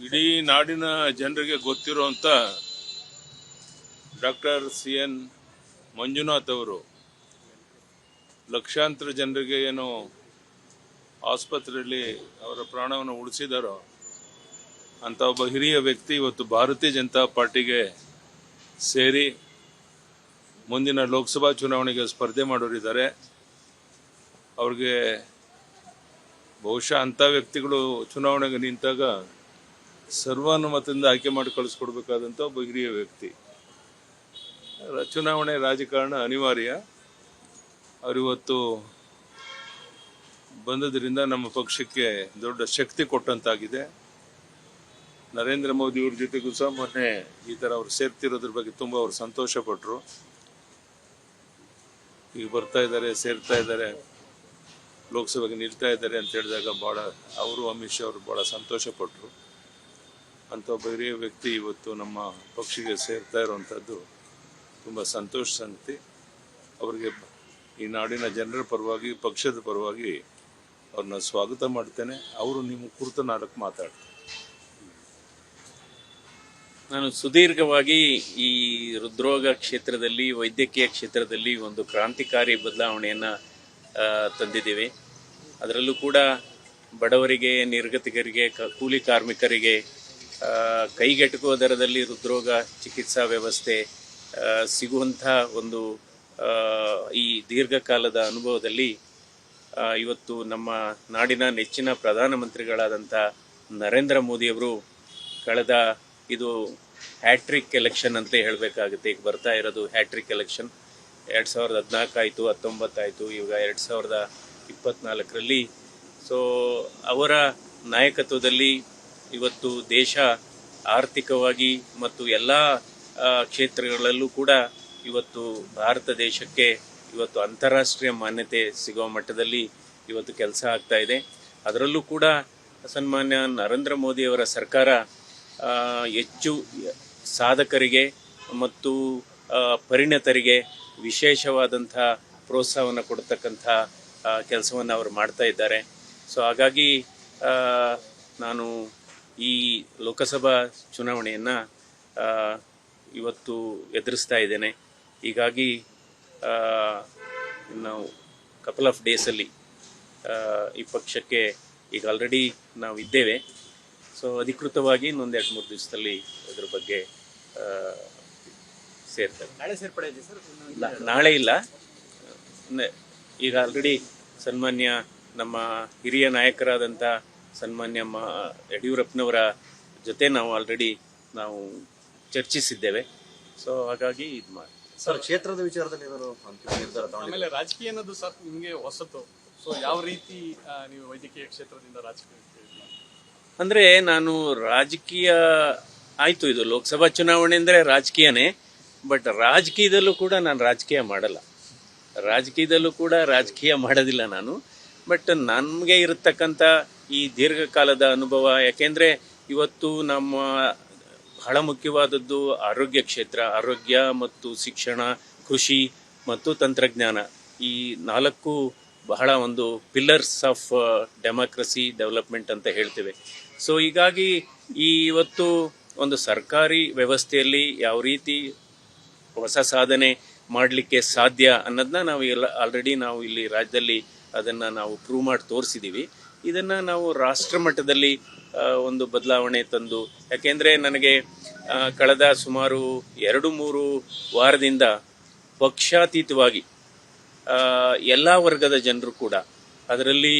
ಇಡೀ ನಾಡಿನ ಜನರಿಗೆ ಗೊತ್ತಿರುವಂಥ ಡಾಕ್ಟರ್ CN ಮಂಜುನಾಥ್ ಅವರು ಲಕ್ಷಾಂತರ ಜನರಿಗೆ ಏನು ಆಸ್ಪತ್ರೆಯಲ್ಲಿ ಅವರ ಪ್ರಾಣವನ್ನು ಉಳಿಸಿದಾರೋ ಅಂತ ಒಬ್ಬ ಹಿರಿಯ ವ್ಯಕ್ತಿ ಇವತ್ತು ಭಾರತೀಯ ಜನತಾ ಪಾರ್ಟಿಗೆ ಸೇರಿ ಮುಂದಿನ ಲೋಕಸಭಾ ಚುನಾವಣೆಗೆ ಸ್ಪರ್ಧೆ ಮಾಡೋರಿದ್ದಾರೆ. ಅವ್ರಿಗೆ ಬಹುಶಃ ಅಂಥ ವ್ಯಕ್ತಿಗಳು ಚುನಾವಣೆಗೆ ನಿಂತಾಗ ಸರ್ವಾನುಮತದಿಂದ ಆಯ್ಕೆ ಮಾಡಿ ಕಳಿಸ್ಕೊಡ್ಬೇಕಾದಂಥ ಒಬ್ಬ ಹಿರಿಯ ವ್ಯಕ್ತಿ. ಚುನಾವಣೆ ರಾಜಕಾರಣ ಅನಿವಾರ್ಯ. ಅವರಿವತ್ತು ಬಂದದ್ರಿಂದ ನಮ್ಮ ಪಕ್ಷಕ್ಕೆ ದೊಡ್ಡ ಶಕ್ತಿ ಕೊಟ್ಟಂತಾಗಿದೆ. ನರೇಂದ್ರ ಮೋದಿ ಅವ್ರ ಜೊತೆಗೂ ಸಹ ಮೊನ್ನೆ ಈ ಥರ ಅವ್ರು ಸೇರ್ತಿರೋದ್ರ ಬಗ್ಗೆ ತುಂಬ ಅವ್ರು ಸಂತೋಷ ಪಟ್ಟರು. ಈಗ ಬರ್ತಾ ಇದ್ದಾರೆ, ಸೇರ್ತಾ ಇದ್ದಾರೆ, ಲೋಕಸಭೆಗೆ ನಿಲ್ತಾ ಇದ್ದಾರೆ ಅಂತ ಹೇಳಿದಾಗ ಭಾಳ ಅವರು ಅಮಿತ್ ಶಾ ಅವರು ಭಾಳ ಸಂತೋಷ ಪಟ್ಟರು. ಅಂಥ ಒಬ್ಬ ಹಿರಿಯ ವ್ಯಕ್ತಿ ಇವತ್ತು ನಮ್ಮ ಪಕ್ಷಕ್ಕೆ ಸೇರ್ತಾ ಇರುವಂಥದ್ದು ತುಂಬ ಸಂತೋಷ ಸಂಗತಿ. ಅವರಿಗೆ ಈ ನಾಡಿನ ಜನರ ಪರವಾಗಿ, ಪಕ್ಷದ ಪರವಾಗಿ ಅವ್ರನ್ನ ಸ್ವಾಗತ ಮಾಡ್ತೇನೆ. ಅವರು ನಿಮ್ಮ ಕುರಿತು ನಾಲ್ಕು ಮಾತಾಡ್ತಾರೆ. ನಾನು ಸುದೀರ್ಘವಾಗಿ ಈ ಹೃದ್ರೋಗ ಕ್ಷೇತ್ರದಲ್ಲಿ, ವೈದ್ಯಕೀಯ ಕ್ಷೇತ್ರದಲ್ಲಿ ಒಂದು ಕ್ರಾಂತಿಕಾರಿ ಬದಲಾವಣೆಯನ್ನು ತಂದಿದ್ದೇವೆ. ಅದರಲ್ಲೂ ಕೂಡ ಬಡವರಿಗೆ, ನಿರ್ಗತಿಕರಿಗೆ, ಕೂಲಿ ಕಾರ್ಮಿಕರಿಗೆ ಕೈಗೆಟುಕುವ ದರದಲ್ಲಿ ಹೃದ್ರೋಗ ಚಿಕಿತ್ಸಾ ವ್ಯವಸ್ಥೆ ಸಿಗುವಂಥ ಒಂದು ಈ ದೀರ್ಘಕಾಲದ ಅನುಭವದಲ್ಲಿ ಇವತ್ತು ನಮ್ಮ ನಾಡಿನ ನೆಚ್ಚಿನ ಪ್ರಧಾನಮಂತ್ರಿಗಳಾದಂಥ ನರೇಂದ್ರ ಮೋದಿಯವರು ಕಳೆದ ಇದು ಹ್ಯಾಟ್ರಿಕ್ ಎಲೆಕ್ಷನ್ ಅಂತಲೇ ಹೇಳಬೇಕಾಗುತ್ತೆ. ಈಗ ಬರ್ತಾ ಇರೋದು ಹ್ಯಾಟ್ರಿಕ್ ಎಲೆಕ್ಷನ್. 2014 ಆಯಿತು, 19 ಆಯಿತು, ಈಗ 2024ರಲ್ಲಿ. ಸೊ ಅವರ ನಾಯಕತ್ವದಲ್ಲಿ ಇವತ್ತು ದೇಶ ಆರ್ಥಿಕವಾಗಿ ಮತ್ತು ಎಲ್ಲ ಕ್ಷೇತ್ರಗಳಲ್ಲೂ ಕೂಡ ಇವತ್ತು ಭಾರತ ದೇಶಕ್ಕೆ ಇವತ್ತು ಅಂತಾರಾಷ್ಟ್ರೀಯ ಮಾನ್ಯತೆ ಸಿಗುವ ಮಟ್ಟದಲ್ಲಿ ಇವತ್ತು ಕೆಲಸ ಆಗ್ತಾ ಇದೆ. ಅದರಲ್ಲೂ ಕೂಡ ಸನ್ಮಾನ್ಯ ನರೇಂದ್ರ ಮೋದಿಯವರ ಸರ್ಕಾರ ಹೆಚ್ಚು ಸಾಧಕರಿಗೆ ಮತ್ತು ಪರಿಣತರಿಗೆ ವಿಶೇಷವಾದಂಥ ಪ್ರೋತ್ಸಾಹವನ್ನು ಕೊಡ್ತಕ್ಕಂಥ ಕೆಲಸವನ್ನು ಅವರು ಮಾಡ್ತಾ ಇದ್ದಾರೆ. ಸೊ ಹಾಗಾಗಿ ನಾನು ಈ ಲೋಕಸಭಾ ಚುನಾವಣೆಯನ್ನು ಇವತ್ತು ಎದುರಿಸ್ತಾ ಇದ್ದೇನೆ. ಹೀಗಾಗಿ ನಾವು ಕಪಲ್ ಆಫ್ ಡೇಸಲ್ಲಿ ಈ ಪಕ್ಷಕ್ಕೆ ಈಗ ಆಲ್ರೆಡಿ ನಾವು ಇದ್ದೇವೆ. ಸೊ ಅಧಿಕೃತವಾಗಿ ಇನ್ನೊಂದು 2-3 ದಿವಸದಲ್ಲಿ ಅದ್ರ ಬಗ್ಗೆ ಸೇರ್ತಾರೆ. ನಾಳೆ ಸೇರ್ಪಡೆ ಇದೆ ಸರ್? ನಾಳೆ ಇಲ್ಲ, ಈಗ ಆಲ್ರೆಡಿ ಸನ್ಮಾನ್ಯ ನಮ್ಮ ಹಿರಿಯ ನಾಯಕರಾದಂಥ ಸನ್ಮಾನ್ಯ ಯಡಿಯೂರಪ್ಪನವರ ಜೊತೆ ನಾವು ಆಲ್ರೆಡಿ ಚರ್ಚಿಸಿದ್ದೇವೆ. ಸೊ ಹಾಗಾಗಿ ಇದು ಮಾಡಿ ಸರ್, ಕ್ಷೇತ್ರದ ವಿಚಾರದಲ್ಲಿ ನಿರ್ಧಾರ ಆಮೇಲೆ ರಾಜಕೀಯ ಅನ್ನೋದು ಸರ್ ನಿಮಗೆ ಹೊಸತು. ಸೊ ಯಾವ ರೀತಿ ನೀವು ವೈದ್ಯಕೀಯ ಕ್ಷೇತ್ರದಿಂದ ರಾಜಕೀಯ ಅಂದರೆ ನಾನು ರಾಜಕೀಯ ಆಯಿತು, ಇದು ಲೋಕಸಭಾ ಚುನಾವಣೆ ಅಂದರೆ ರಾಜಕೀಯನೇ. ಬಟ್ ರಾಜಕೀಯದಲ್ಲೂ ಕೂಡ ನಾನು ರಾಜಕೀಯ ಮಾಡಲ್ಲ, ರಾಜಕೀಯದಲ್ಲೂ ಕೂಡ ರಾಜಕೀಯ ಮಾಡೋದಿಲ್ಲ ನಾನು. ಬಟ್ ನಮಗೆ ಇರತಕ್ಕಂಥ ಈ ದೀರ್ಘಕಾಲದ ಅನುಭವ, ಯಾಕೆಂದರೆ ಇವತ್ತು ನಮ್ಮ ಬಹಳ ಮುಖ್ಯವಾದದ್ದು ಆರೋಗ್ಯ ಕ್ಷೇತ್ರ, ಆರೋಗ್ಯ ಮತ್ತು ಶಿಕ್ಷಣ, ಕೃಷಿ ಮತ್ತು ತಂತ್ರಜ್ಞಾನ, ಈ 4 ಬಹಳ ಒಂದು ಪಿಲ್ಲರ್ಸ್ ಆಫ್ ಡೆಮಾಕ್ರಸಿ ಡೆವಲಪ್ಮೆಂಟ್ ಅಂತ ಹೇಳ್ತೇವೆ. ಸೊ ಹೀಗಾಗಿ ಇವತ್ತು ಒಂದು ಸರ್ಕಾರಿ ವ್ಯವಸ್ಥೆಯಲ್ಲಿ ಯಾವ ರೀತಿ ಹೊಸ ಸಾಧನೆ ಮಾಡಲಿಕ್ಕೆ ಸಾಧ್ಯ ಅನ್ನೋದನ್ನ ನಾವು ಆಲ್ರೆಡಿ ನಾವು ಇಲ್ಲಿ ರಾಜ್ಯದಲ್ಲಿ ಅದನ್ನು ನಾವು ಪ್ರೂವ್ ಮಾಡಿ ತೋರಿಸಿದ್ದೀವಿ. ಇದನ್ನು ನಾವು ರಾಷ್ಟ್ರ ಮಟ್ಟದಲ್ಲಿ ಒಂದು ಬದಲಾವಣೆ ತಂದು, ಯಾಕೆಂದರೆ ನನಗೆ ಕಳೆದ ಸುಮಾರು 2-3 ವಾರದಿಂದ ಪಕ್ಷಾತೀತವಾಗಿ ಎಲ್ಲ ವರ್ಗದ ಜನರು ಕೂಡ, ಅದರಲ್ಲಿ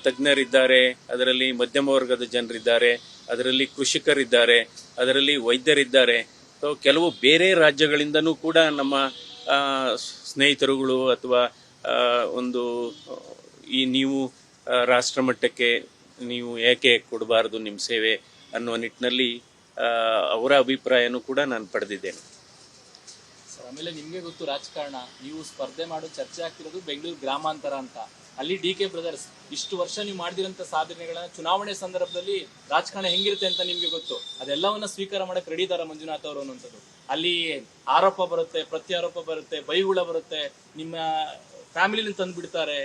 ತಜ್ಞರಿದ್ದಾರೆ, ಅದರಲ್ಲಿ ಮಧ್ಯಮ ವರ್ಗದ ಜನರಿದ್ದಾರೆ, ಅದರಲ್ಲಿ ಕೃಷಿಕರಿದ್ದಾರೆ, ಅದರಲ್ಲಿ ವೈದ್ಯರಿದ್ದಾರೆ. ಸೊ ಕೆಲವು ಬೇರೆ ರಾಜ್ಯಗಳಿಂದನೂ ಕೂಡ ನಮ್ಮ ಸ್ನೇಹಿತರುಗಳು ಅಥವಾ ಒಂದು ಈ ನೀವು ರಾಷ್ಟ್ರ ಮಟ್ಟಕ್ಕೆ ನೀವು ಏಕೆ ಕೊಡಬಾರದು ನಿಮ್ಮ ಸೇವೆ ಅನ್ನುವ ನಿಟ್ಟಿನಲ್ಲಿ ಅವರ ಅಭಿಪ್ರಾಯನೂ ಕೂಡ ನಾನು ಪಡೆದಿದ್ದೇನೆ. ಆಮೇಲೆ ನಿಮಗೆ ಗೊತ್ತು, ರಾಜಕಾರಣ ನೀವು ಸ್ಪರ್ಧೆ ಮಾಡೋ ಚರ್ಚೆ ಆಗ್ತಿರೋದು ಬೆಂಗಳೂರು ಗ್ರಾಮಾಂತರ ಅಂತ. ಅಲ್ಲಿ DK ಬ್ರದರ್ಸ್ ಇಷ್ಟು ವರ್ಷ ನೀವು ಮಾಡಿದಿರಂತ ಸಾಧನೆಗಳನ್ನ ಚುನಾವಣೆ ಸಂದರ್ಭದಲ್ಲಿ ರಾಜಕಾರಣ ಹೆಂಗಿರುತ್ತೆ ಅಂತ ನಿಮ್ಗೆ ಗೊತ್ತು. ಅದೆಲ್ಲವನ್ನ ಸ್ವೀಕಾರ ಮಾಡಕ್ ರೆಡಿ ಇದಾರ ಮಂಜುನಾಥ್ ಅವರು ಅನ್ನುವಂಥದ್ದು. ಅಲ್ಲಿ ಆರೋಪ ಬರುತ್ತೆ, ಪ್ರತ್ಯಾರೋಪ ಬರುತ್ತೆ, ಬೈಗುಳ ಬರುತ್ತೆ, ನಿಮ್ಮ ಫ್ಯಾಮಿಲಿನ ತಂದು ಬಿಡ್ತಾರೆ.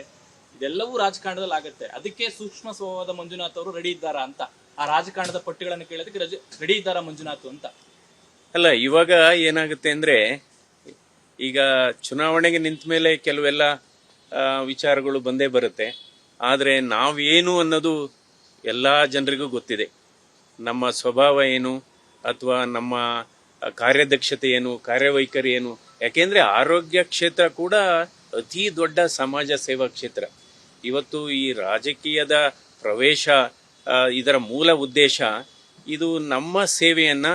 ಇದೆಲ್ಲವೂ ರಾಜಕಾರಣದಲ್ಲಿ ಆಗುತ್ತೆ. ಅದಕ್ಕೆ ಸೂಕ್ಷ್ಮ ಸ್ವಭಾವದ ಮಂಜುನಾಥ್ ಅವರು ರೆಡಿ ಇದ್ದಾರಾ ಅಂತ. ಆ ರಾಜಕಾರಣದ ಪಟ್ಟಿಗಳನ್ನು ಕೇಳೋದಕ್ಕೆ ರೆಡಿ ಇದ್ದಾರಾ ಮಂಜುನಾಥ್ ಅಂತ? ಅಲ್ಲ, ಇವಾಗ ಏನಾಗುತ್ತೆ ಅಂದ್ರೆ, ಈಗ ಚುನಾವಣೆಗೆ ನಿಂತ ಮೇಲೆ ಕೆಲವೆಲ್ಲ ವಿಚಾರಗಳು ಬಂದೇ ಬರುತ್ತೆ. ಆದರೆ ನಾವೇನು ಅನ್ನೋದು ಎಲ್ಲ ಜನರಿಗೂ ಗೊತ್ತಿದೆ. ನಮ್ಮ ಸ್ವಭಾವ ಏನು, ಅಥವಾ ನಮ್ಮ ಕಾರ್ಯದಕ್ಷತೆ ಏನು, ಕಾರ್ಯವೈಖರಿ ಏನು. ಯಾಕೆಂದ್ರೆ ಆರೋಗ್ಯ ಕ್ಷೇತ್ರ ಕೂಡ ಅತಿ ದೊಡ್ಡ ಸಮಾಜ ಸೇವಾ ಕ್ಷೇತ್ರ. ಇವತ್ತು ಈ ರಾಜಕೀಯದ ಪ್ರವೇಶ, ಇದರ ಮೂಲ ಉದ್ದೇಶ ಇದು ನಮ್ಮ ಸೇವೆಯನ್ನ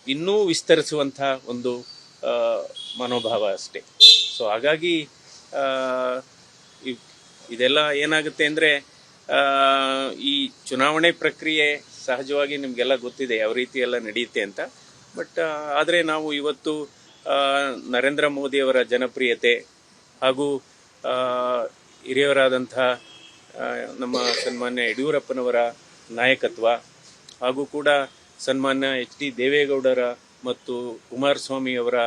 ಇನ್ನೂ ವಿಸ್ತರಿಸುವಂಥ ಒಂದು ಮನೋಭಾವ ಅಷ್ಟೇ. ಸೊ ಹಾಗಾಗಿ ಇದೆಲ್ಲ ಏನಾಗುತ್ತೆ ಅಂದರೆ, ಈ ಚುನಾವಣೆ ಪ್ರಕ್ರಿಯೆ ಸಹಜವಾಗಿ ನಿಮಗೆಲ್ಲ ಗೊತ್ತಿದೆ ಯಾವ ರೀತಿ ಎಲ್ಲ ನಡೆಯುತ್ತೆ ಅಂತ. ಬಟ್ ಆದರೆ ನಾವು ಇವತ್ತು ನರೇಂದ್ರ ಮೋದಿಯವರ ಜನಪ್ರಿಯತೆ ಹಾಗೂ ಹಿರಿಯವರಾದಂಥ ನಮ್ಮ ಸನ್ಮಾನ್ಯ ಯಡಿಯೂರಪ್ಪನವರ ನಾಯಕತ್ವ ಹಾಗೂ ಕೂಡ ಸನ್ಮಾನ್ಯ ಎಚ್ ಡಿ ದೇವೇಗೌಡರ ಮತ್ತು ಕುಮಾರಸ್ವಾಮಿ ಅವರ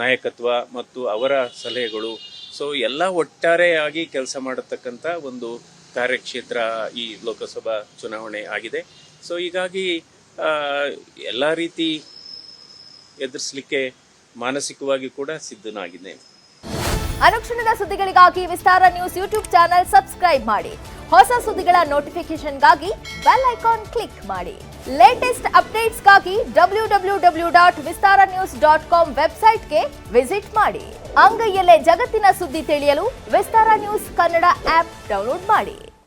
ನಾಯಕತ್ವ ಮತ್ತು ಅವರ ಸಲಹೆಗಳು, ಸೊ ಎಲ್ಲ ಒಟ್ಟಾರೆಯಾಗಿ ಕೆಲಸ ಮಾಡತಕ್ಕಂಥ ಒಂದು ಕಾರ್ಯಕ್ಷೇತ್ರ ಈ ಲೋಕಸಭಾ ಚುನಾವಣೆ ಆಗಿದೆ. ಸೊ ಹೀಗಾಗಿ ಎಲ್ಲ ರೀತಿ ಎದುರಿಸಲಿಕ್ಕೆ ಮಾನಸಿಕವಾಗಿ ಕೂಡ ಸಿದ್ಧನಾಗಿದ್ದೇನೆ. ಅನುಕ್ಷಣದ ಸುದ್ದಿಗಳಿಗಾಗಿ ವಿಸ್ತಾರ ನ್ಯೂಸ್ ಯೂಟ್ಯೂಬ್ ಚಾನೆಲ್ ಸಬ್ಸ್ಕ್ರೈಬ್ ಮಾಡಿ. ಹೊಸ ಸುದ್ದಿಗಳ ನೋಟಿಫಿಕೇಶನ್ಗಾಗಿ ಬೆಲ್ ಐಕಾನ್ ಕ್ಲಿಕ್ ಮಾಡಿ. ಲೇಟೆಸ್ಟ್ ಅಪ್ಡೇಟ್ಸ್ಗಾಗಿ www.vistaranews.com ವೆಬ್ಸೈಟ್ಗೆ ವಿಸಿಟ್ ಮಾಡಿ. ಅಂಗೈಯಲ್ಲೇ ಜಗತ್ತಿನ ಸುದ್ದಿ ತಿಳಿಯಲು ವಿಸ್ತಾರ ನ್ಯೂಸ್ ಕನ್ನಡ ಆಪ್ ಡೌನ್ಲೋಡ್ ಮಾಡಿ.